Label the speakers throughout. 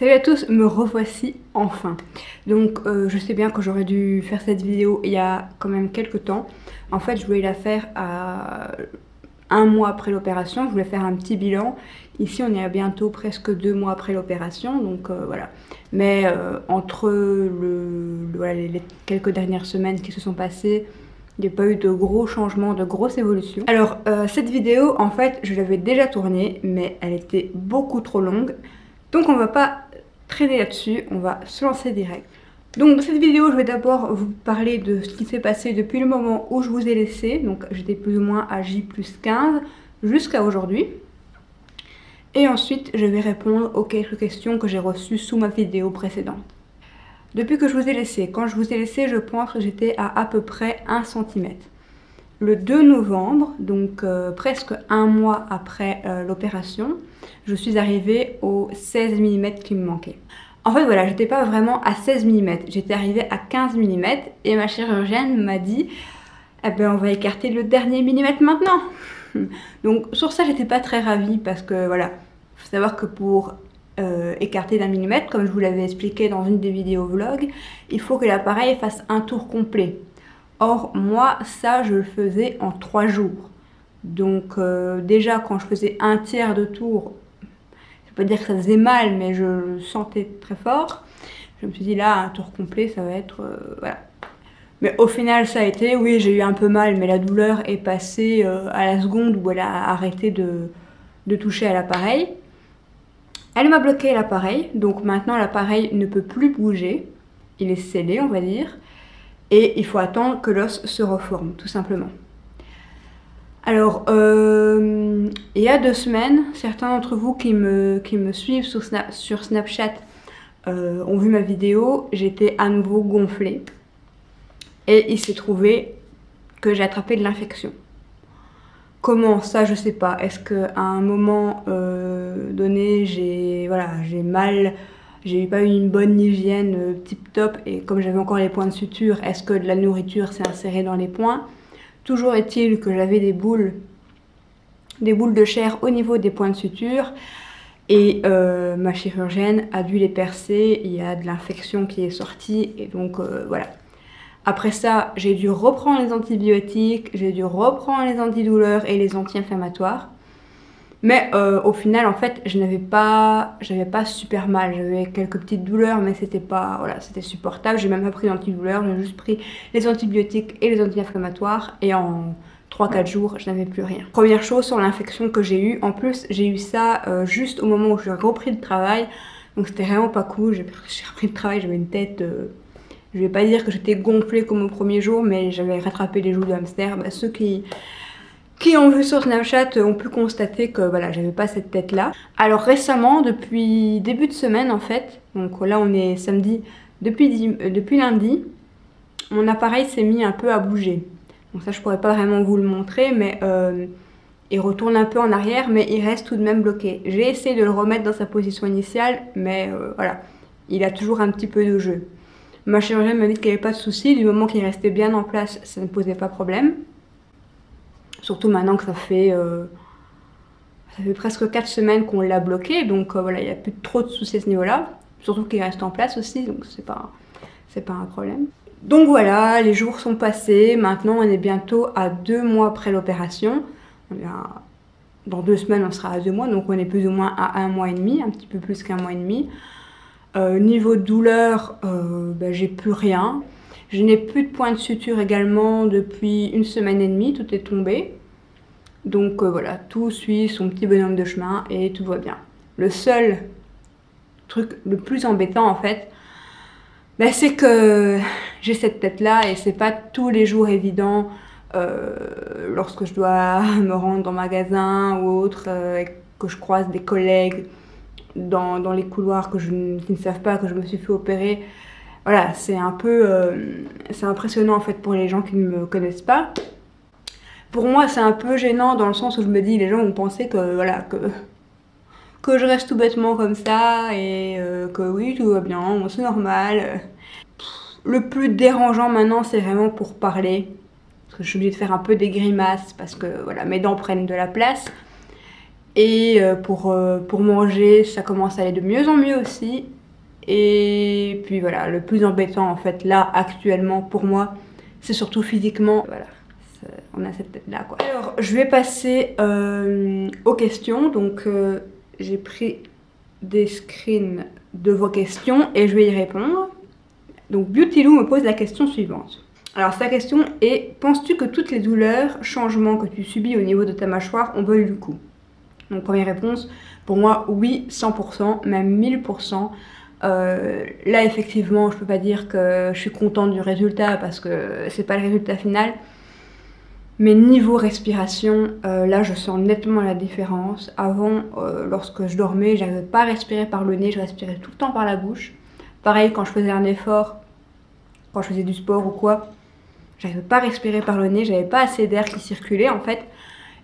Speaker 1: Salut à tous, me revoici enfin. Donc je sais bien que j'aurais dû faire cette vidéo il y a quand même quelques temps. En fait je voulais la faire à un mois après l'opération, je voulais faire un petit bilan. Ici on est à bientôt presque 2 mois après l'opération, donc voilà. Mais entre voilà, les quelques dernières semaines qui se sont passées, il n'y a pas eu de gros changements, de grosses évolutions. Alors cette vidéo en fait je l'avais déjà tournée mais elle était beaucoup trop longue. Donc on va pas traîner là-dessus, on va se lancer direct. Donc dans cette vidéo je vais d'abord vous parler de ce qui s'est passé depuis le moment où je vous ai laissé. Donc j'étais plus ou moins à J+15 jusqu'à aujourd'hui. Et ensuite je vais répondre aux quelques questions que j'ai reçues sous ma vidéo précédente. Depuis que je vous ai laissé, quand je vous ai laissé je pense que j'étais à peu près 1 cm. Le 2 novembre, donc presque un mois après l'opération, je suis arrivée aux 16 mm qui me manquaient. En fait voilà, j'étais pas vraiment à 16 mm, j'étais arrivée à 15 mm et ma chirurgienne m'a dit eh ben on va écarter le dernier millimètre maintenant. Donc sur ça j'étais pas très ravie parce que voilà, faut savoir que pour écarter d'1 millimètre, comme je vous l'avais expliqué dans une des vidéos vlog, il faut que l'appareil fasse un tour complet. Or, moi, ça, je le faisais en 3 jours. Donc, déjà, quand je faisais un tiers de tour, je ne peux pas dire que ça faisait mal, mais je le sentais très fort. Je me suis dit, là, un tour complet, ça va être... voilà. Mais au final, ça a été, oui, j'ai eu un peu mal, mais la douleur est passée à la seconde où elle a arrêté de toucher à l'appareil. Elle m'a bloqué l'appareil, donc maintenant, l'appareil ne peut plus bouger. Il est scellé, on va dire. Et il faut attendre que l'os se reforme, tout simplement. Alors, il y a 2 semaines, certains d'entre vous qui me suivent sur Snapchat ont vu ma vidéo. J'étais à nouveau gonflée. Et il s'est trouvé que j'ai attrapé de l'infection. Comment ça, je sais pas. Est-ce qu'à un moment donné, j'ai mal... J'ai pas eu une bonne hygiène tip top et comme j'avais encore les points de suture, est-ce que de la nourriture s'est insérée dans les points? Toujours est-il que j'avais des boules de chair au niveau des points de suture et ma chirurgienne a dû les percer, il y a de l'infection qui est sortie et donc voilà. Après ça, j'ai dû reprendre les antibiotiques, j'ai dû reprendre les antidouleurs et les anti-inflammatoires. Mais au final, en fait, j'avais pas super mal. J'avais quelques petites douleurs, mais c'était pas, voilà, c'était supportable. J'ai même pas pris d'antidouleurs, j'ai juste pris les antibiotiques et les anti-inflammatoires. Et en 3-4 jours, je n'avais plus rien. Première chose sur l'infection que j'ai eue. En plus, j'ai eu ça juste au moment où j'ai repris le travail. Donc c'était vraiment pas cool. J'ai repris le travail, j'avais une tête... je vais pas dire que j'étais gonflée comme au premier jour, mais j'avais rattrapé les joues de hamster. Bah, ceux qui ont vu sur Snapchat ont pu constater que voilà, j'avais pas cette tête là. Alors récemment, depuis début de semaine en fait, donc là on est samedi, depuis lundi, mon appareil s'est mis un peu à bouger. Donc ça je pourrais pas vraiment vous le montrer, mais il retourne un peu en arrière, mais il reste tout de même bloqué. J'ai essayé de le remettre dans sa position initiale, mais voilà, il a toujours un petit peu de jeu. Ma chirurgienne m'a dit qu'il n'y avait pas de souci, du moment qu'il restait bien en place, ça ne posait pas problème. Surtout maintenant que ça fait presque 4 semaines qu'on l'a bloqué, donc voilà, il n'y a plus trop de soucis à ce niveau-là. Surtout qu'il reste en place aussi, donc c'est pas un problème. Donc voilà, les jours sont passés, maintenant on est bientôt à 2 mois après l'opération. Dans 2 semaines on sera à 2 mois, donc on est plus ou moins à 1 mois et demi, un petit peu plus qu'1 mois et demi. Niveau de douleur, ben, j'ai plus rien. Je n'ai plus de points de suture également depuis 1 semaine et demie, tout est tombé. Donc voilà, tout suit son petit bonhomme de chemin et tout va bien. Le seul truc le plus embêtant en fait, bah, c'est que j'ai cette tête là et c'est pas tous les jours évident lorsque je dois me rendre dans le magasin ou autre, que je croise des collègues dans les couloirs qui ne savent pas que je me suis fait opérer. Voilà, c'est un peu c'est impressionnant en fait pour les gens qui ne me connaissent pas. Pour moi, c'est un peu gênant dans le sens où je me dis les gens vont penser que voilà que je reste tout bêtement comme ça et que oui, tout va bien, c'est normal. Le plus dérangeant maintenant, c'est vraiment pour parler. Parce que je suis obligée de faire un peu des grimaces parce que voilà, mes dents prennent de la place. Et pour manger, ça commence à aller de mieux en mieux aussi. Et puis voilà, le plus embêtant en fait là actuellement pour moi, c'est surtout physiquement. Voilà, on a cette tête là quoi. Alors je vais passer aux questions. Donc j'ai pris des screens de vos questions et je vais y répondre. Donc Beautylou me pose la question suivante. Alors sa question est: penses-tu que toutes les douleurs, changements que tu subis au niveau de ta mâchoire ont valu le coup? Donc première réponse, pour moi oui, 100%, même 1000%. Là effectivement je peux pas dire que je suis contente du résultat parce que c'est pas le résultat final, mais niveau respiration, là je sens nettement la différence. Avant, lorsque je dormais, j'arrivais pas à respirer par le nez, je respirais tout le temps par la bouche. Pareil quand je faisais un effort, quand je faisais du sport ou quoi, j'arrivais pas à respirer par le nez, j'avais pas assez d'air qui circulait en fait.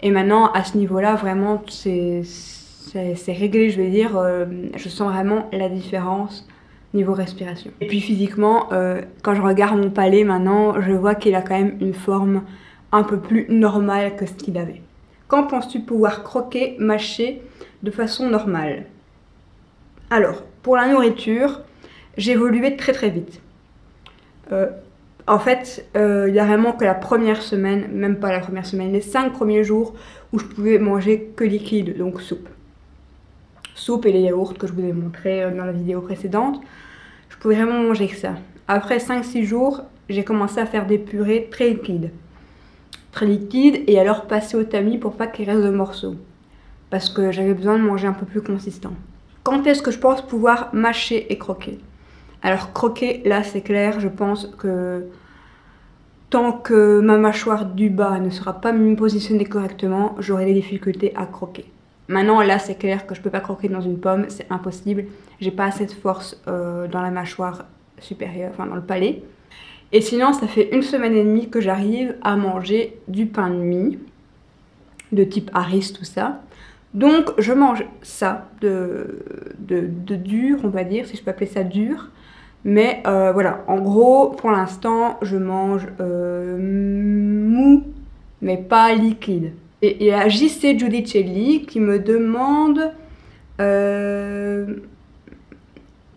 Speaker 1: Et maintenant à ce niveau là vraiment c'est réglé, je vais dire, je sens vraiment la différence niveau respiration. Et puis physiquement, quand je regarde mon palais maintenant, je vois qu'il a quand même une forme un peu plus normale que ce qu'il avait. Quand penses-tu pouvoir croquer, mâcher de façon normale? Alors, pour la nourriture, j'ai évolué très très vite. En fait, il n'y a vraiment que la première semaine, même pas la première semaine, les 5 premiers jours où je pouvais manger que liquide, donc soupe. Soupe et les yaourts que je vous ai montré dans la vidéo précédente. Je pouvais vraiment manger que ça. Après 5-6 jours, j'ai commencé à faire des purées très liquides. Très liquides et alors passer au tamis pour pas qu'il reste de morceaux. Parce que j'avais besoin de manger un peu plus consistant. Quand est-ce que je pense pouvoir mâcher et croquer? Alors croquer, là c'est clair, je pense que tant que ma mâchoire du bas ne sera pas positionnée correctement, j'aurai des difficultés à croquer. Maintenant là c'est clair que je peux pas croquer dans une pomme, c'est impossible. J'ai pas assez de force dans la mâchoire supérieure, enfin dans le palais. Et sinon ça fait 1 semaine et demie que j'arrive à manger du pain de mie, de type Harris, tout ça. Donc je mange ça de dur, on va dire, si je peux appeler ça dur. Mais voilà, en gros, pour l'instant, je mange mou, mais pas liquide. Et il y a JC Giudicelli qui me demande...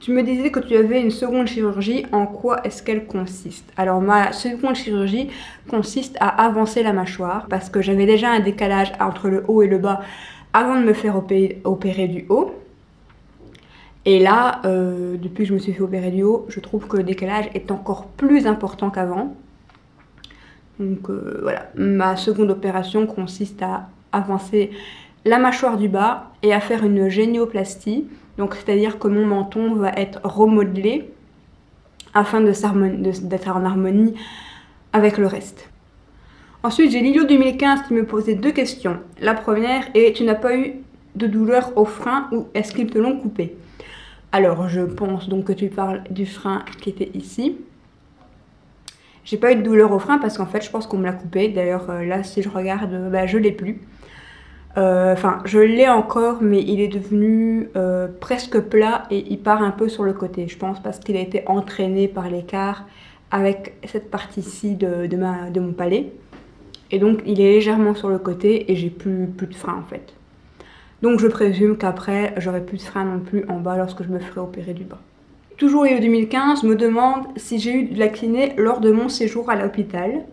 Speaker 1: tu me disais que tu avais une seconde chirurgie, en quoi est-ce qu'elle consiste? Alors ma seconde chirurgie consiste à avancer la mâchoire parce que j'avais déjà un décalage entre le haut et le bas avant de me faire opérer du haut. Et là, depuis que je me suis fait opérer du haut, je trouve que le décalage est encore plus important qu'avant. Donc voilà, ma seconde opération consiste à avancer la mâchoire du bas et à faire une génioplastie. Donc c'est-à-dire que mon menton va être remodelé afin d'être en harmonie avec le reste. Ensuite, j'ai Lilo 2015 qui me posait 2 questions. La première est: tu n'as pas eu de douleur au frein ou est-ce qu'ils te l'ont coupé? Alors, je pense donc que tu parles du frein qui était ici. J'ai pas eu de douleur au frein parce qu'en fait, je pense qu'on me l'a coupé. D'ailleurs, là, si je regarde, bah, je l'ai plus. Enfin, je l'ai encore, mais il est devenu presque plat et il part un peu sur le côté. Je pense parce qu'il a été entraîné par l'écart avec cette partie-ci de mon palais. Et donc, il est légèrement sur le côté et j'ai plus de frein en fait. Donc, je présume qu'après, j'aurai plus de frein non plus en bas lorsque je me ferai opérer du bas. Toujours Lilo 2015 me demande si j'ai eu de la kiné lors de mon séjour à l'hôpital.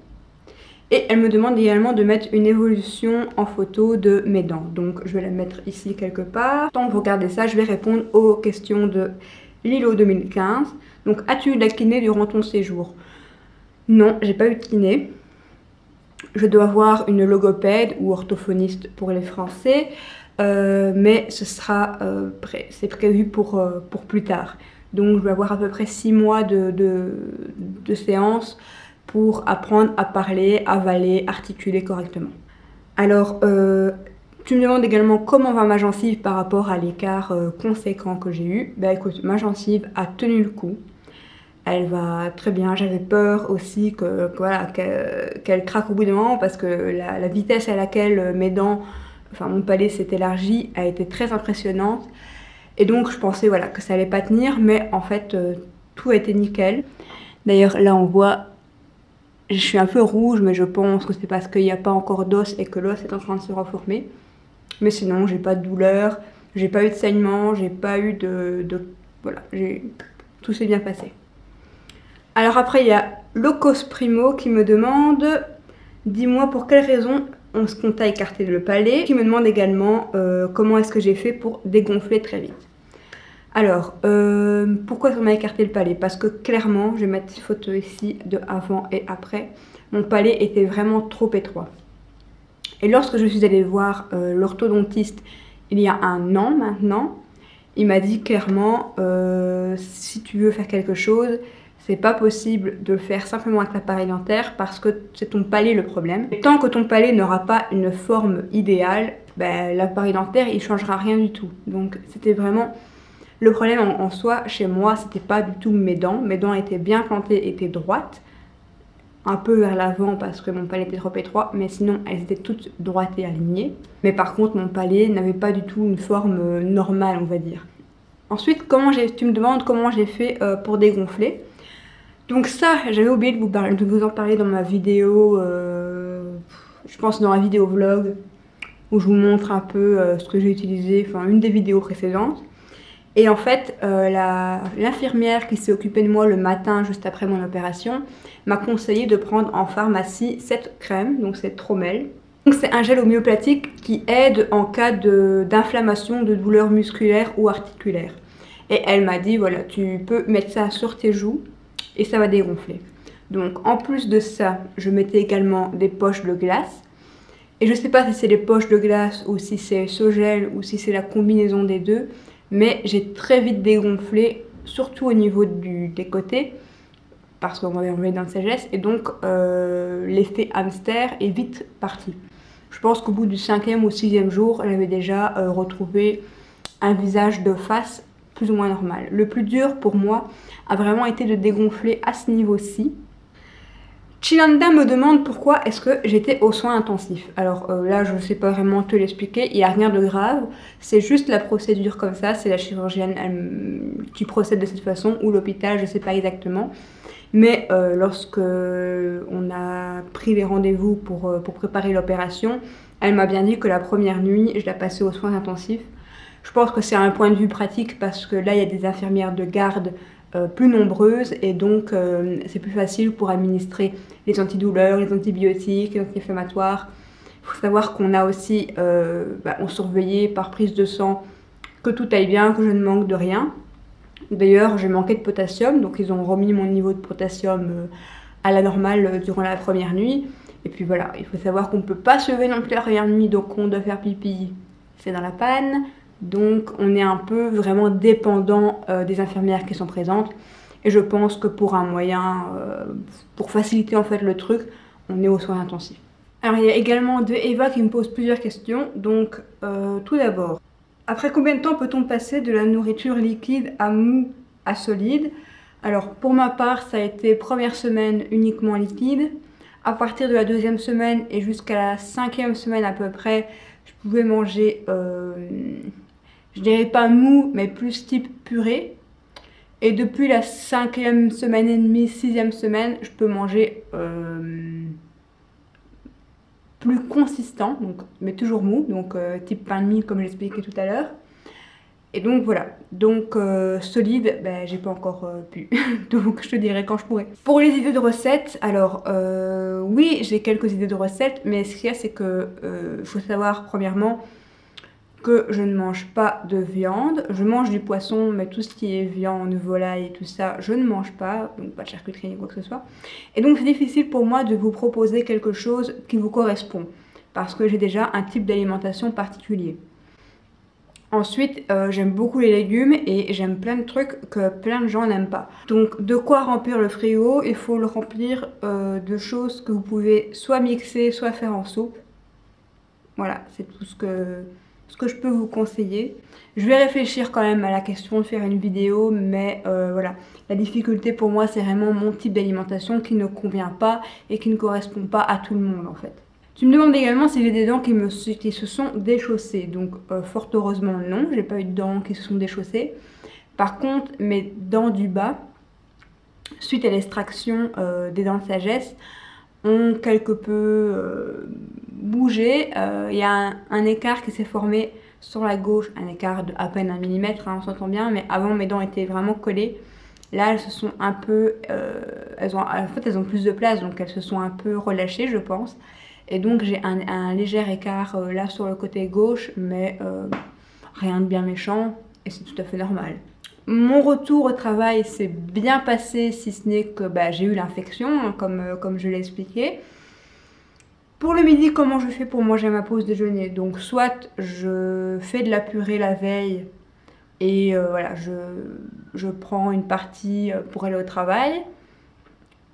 Speaker 1: Et elle me demande également de mettre une évolution en photo de mes dents. Donc je vais la mettre ici quelque part. Tant que vous regardez ça, je vais répondre aux questions de Lilo 2015. Donc, as-tu eu de la kiné durant ton séjour? Non, j'ai pas eu de kiné. Je dois avoir une logopède ou orthophoniste pour les Français. Mais ce sera c'est prévu pour plus tard. Donc je vais avoir à peu près 6 mois de séances pour apprendre à parler, avaler, articuler correctement. Alors, tu me demandes également comment va ma gencive par rapport à l'écart conséquent que j'ai eu. Ben écoute, ma gencive a tenu le coup. Elle va très bien. J'avais peur aussi qu'elle craque au bout d'un moment parce que la vitesse à laquelle mes dents, enfin mon palais s'est élargi a été très impressionnante. Et donc je pensais voilà, que ça allait pas tenir, mais en fait tout a été nickel. D'ailleurs là on voit, je suis un peu rouge, mais je pense que c'est parce qu'il n'y a pas encore d'os et que l'os est en train de se reformer. Mais sinon, j'ai pas de douleur, j'ai pas eu de saignement, j'ai pas eu voilà, tout s'est bien passé. Alors après, il y a Locos Primo qui me demande « Dis-moi pour quelle raison on t'a écarté le palais ?» qui me demande également comment est-ce que j'ai fait pour dégonfler très vite. Alors, pourquoi on m'a écarté le palais? Parce que clairement, je vais mettre une photo ici de avant et après, mon palais était vraiment trop étroit. Et lorsque je suis allée voir l'orthodontiste il y a 1 an maintenant, il m'a dit clairement si tu veux faire quelque chose, c'est pas possible de le faire simplement avec l'appareil dentaire parce que c'est ton palais le problème. Et tant que ton palais n'aura pas une forme idéale, ben, l'appareil dentaire il changera rien du tout. Donc c'était vraiment le problème en soi chez moi, c'était pas du tout mes dents. Mes dents étaient bien plantées, étaient droites, un peu vers l'avant parce que mon palais était trop étroit, mais sinon elles étaient toutes droites et alignées. Mais par contre mon palais n'avait pas du tout une forme normale, on va dire. Ensuite, tu me demandes comment j'ai fait pour dégonfler. Donc ça, j'avais oublié de vous en parler dans ma vidéo, je pense dans la vidéo vlog, où je vous montre un peu ce que j'ai utilisé, enfin une des vidéos précédentes. Et en fait, l'infirmière qui s'est occupée de moi le matin, juste après mon opération, m'a conseillé de prendre en pharmacie cette crème, donc c'est Tromel. Donc c'est un gel homéopathique qui aide en cas d'inflammation, de douleur musculaire ou articulaire. Et elle m'a dit, voilà, tu peux mettre ça sur tes joues et ça va dégonfler. Donc en plus de ça, je mettais également des poches de glace. Et je ne sais pas si c'est les poches de glace ou si c'est ce gel ou si c'est la combinaison des deux. Mais j'ai très vite dégonflé, surtout au niveau des côtés, parce qu'on m'avait enlevé dans de sagesse, et donc l'effet hamster est vite parti. Je pense qu'au bout du 5e ou 6e jour, j'avais déjà retrouvé un visage de face plus ou moins normal. Le plus dur pour moi a vraiment été de dégonfler à ce niveau-ci. Chilanda me demande pourquoi est-ce que j'étais aux soins intensifs. Alors là, je ne sais pas vraiment te l'expliquer, il n'y a rien de grave, c'est juste la procédure comme ça, c'est la chirurgienne qui procède de cette façon, ou l'hôpital, je ne sais pas exactement. Mais lorsque on a pris les rendez-vous pour préparer l'opération, elle m'a bien dit que la première nuit, je la passais aux soins intensifs. Je pense que c'est un point de vue pratique parce que là, il y a des infirmières de garde plus nombreuses et donc c'est plus facile pour administrer les antidouleurs, les antibiotiques, les anti-inflammatoires. Il faut savoir qu'on a aussi, on surveillait par prise de sang que tout aille bien, que je ne manque de rien. D'ailleurs, j'ai manqué de potassium, donc ils ont remis mon niveau de potassium à la normale durant la première nuit. Et puis voilà, il faut savoir qu'on ne peut pas se lever non plus la première nuit, donc on doit faire pipi, c'est dans la panne. Donc on est un peu vraiment dépendant des infirmières qui sont présentes. Et je pense que pour un moyen, pour faciliter en fait le truc, on est aux soins intensifs. Alors il y a également de Eva qui me pose plusieurs questions. Donc tout d'abord, après combien de temps peut-on passer de la nourriture liquide à mou à solide? Alors pour ma part, ça a été première semaine uniquement liquide. À partir de la 2e semaine et jusqu'à la 5e semaine à peu près, je pouvais manger, je dirais pas mou, mais plus type purée. Et depuis la 5e semaine et demie, 6e semaine, je peux manger plus consistant, donc, mais toujours mou, donc type pain de mie comme j'expliquais tout à l'heure. Et donc voilà, donc solide, ben, j'ai pas encore pu, donc je te dirai quand je pourrai. Pour les idées de recettes, alors oui, j'ai quelques idées de recettes, mais ce qu'il y a c'est que faut savoir premièrement que je ne mange pas de viande. Je mange du poisson, mais tout ce qui est viande, volaille et tout ça, je ne mange pas, donc pas de charcuterie ni quoi que ce soit. Et donc c'est difficile pour moi de vous proposer quelque chose qui vous correspond, parce que j'ai déjà un type d'alimentation particulier. Ensuite, j'aime beaucoup les légumes et j'aime plein de trucs que plein de gens n'aiment pas. Donc de quoi remplir le frigo? Il faut le remplir de choses que vous pouvez soit mixer, soit faire en soupe. Voilà, c'est tout ce que je peux vous conseiller. Je vais réfléchir quand même à la question de faire une vidéo, mais voilà. La difficulté pour moi, c'est vraiment mon type d'alimentation qui ne convient pas et qui ne correspond pas à tout le monde en fait. Tu me demandes également si j'ai des dents qui se sont déchaussées. Donc fort heureusement non, j'ai pas eu de dents qui se sont déchaussées. Par contre, mes dents du bas, suite à l'extraction des dents de sagesse, ont quelque peu bouger, il y a un écart qui s'est formé sur la gauche, un écart de à peine 1 millimètre, hein, on s'entend bien, mais avant mes dents étaient vraiment collées. Là, elles se sont un peu, en fait, elles ont plus de place, donc elles se sont un peu relâchées, je pense. Et donc j'ai un léger écart là sur le côté gauche, mais rien de bien méchant, et c'est tout à fait normal. Mon retour au travail s'est bien passé, si ce n'est que j'ai eu l'infection, hein, comme je l'ai expliqué. Pour le midi, comment je fais pour manger ma pause déjeuner? Donc soit je fais de la purée la veille et voilà, je prends une partie pour aller au travail.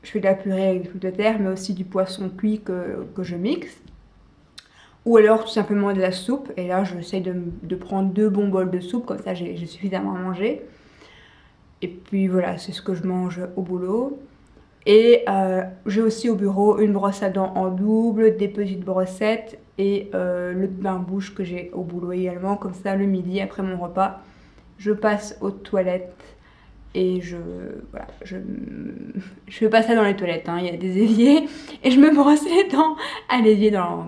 Speaker 1: Je fais de la purée avec des fruits de terre, mais aussi du poisson cuit que je mixe. Ou alors tout simplement de la soupe, et là j'essaie de prendre 2 bons bols de soupe, comme ça j'ai suffisamment à manger. Et puis voilà, c'est ce que je mange au boulot. Et j'ai aussi au bureau une brosse à dents en double, des petites brossettes et le bain-bouche que j'ai au boulot également. Comme ça, le midi, après mon repas, je passe aux toilettes et je fais pas ça dans les toilettes, hein. Il y a des éviers et je me brosse les dents à l'évier dans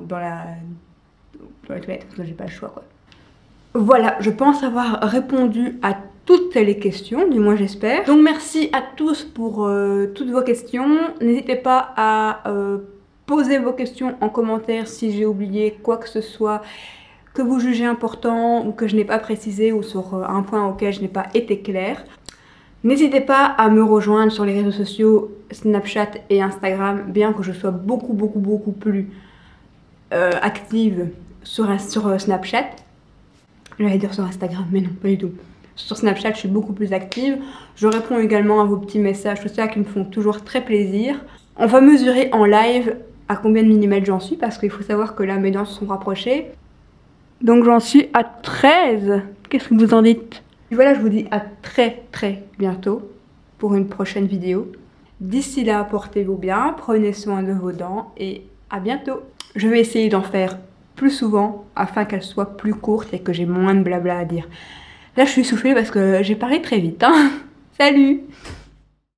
Speaker 1: les toilettes, parce que j'ai pas le choix, quoi. Voilà, je pense avoir répondu à toutes les questions, du moins j'espère. Donc merci à tous pour toutes vos questions. N'hésitez pas à poser vos questions en commentaire si j'ai oublié quoi que ce soit que vous jugez important ou que je n'ai pas précisé, ou sur un point auquel je n'ai pas été claire. N'hésitez pas à me rejoindre sur les réseaux sociaux Snapchat et Instagram, bien que je sois beaucoup plus active sur Snapchat. J'allais dire sur Instagram, mais non, pas du tout. Sur Snapchat, je suis beaucoup plus active. Je réponds également à vos petits messages, tout ça, qui me font toujours très plaisir. On va mesurer en live à combien de millimètres j'en suis, parce qu'il faut savoir que là, mes dents se sont rapprochées. Donc j'en suis à 13. Qu'est-ce que vous en dites? Et voilà, je vous dis à très bientôt pour une prochaine vidéo. D'ici là, portez-vous bien, prenez soin de vos dents et à bientôt. Je vais essayer d'en faire plus souvent afin qu'elles soient plus courtes et que j'ai moins de blabla à dire. Là, je suis essoufflée parce que j'ai parlé très vite, hein. Salut!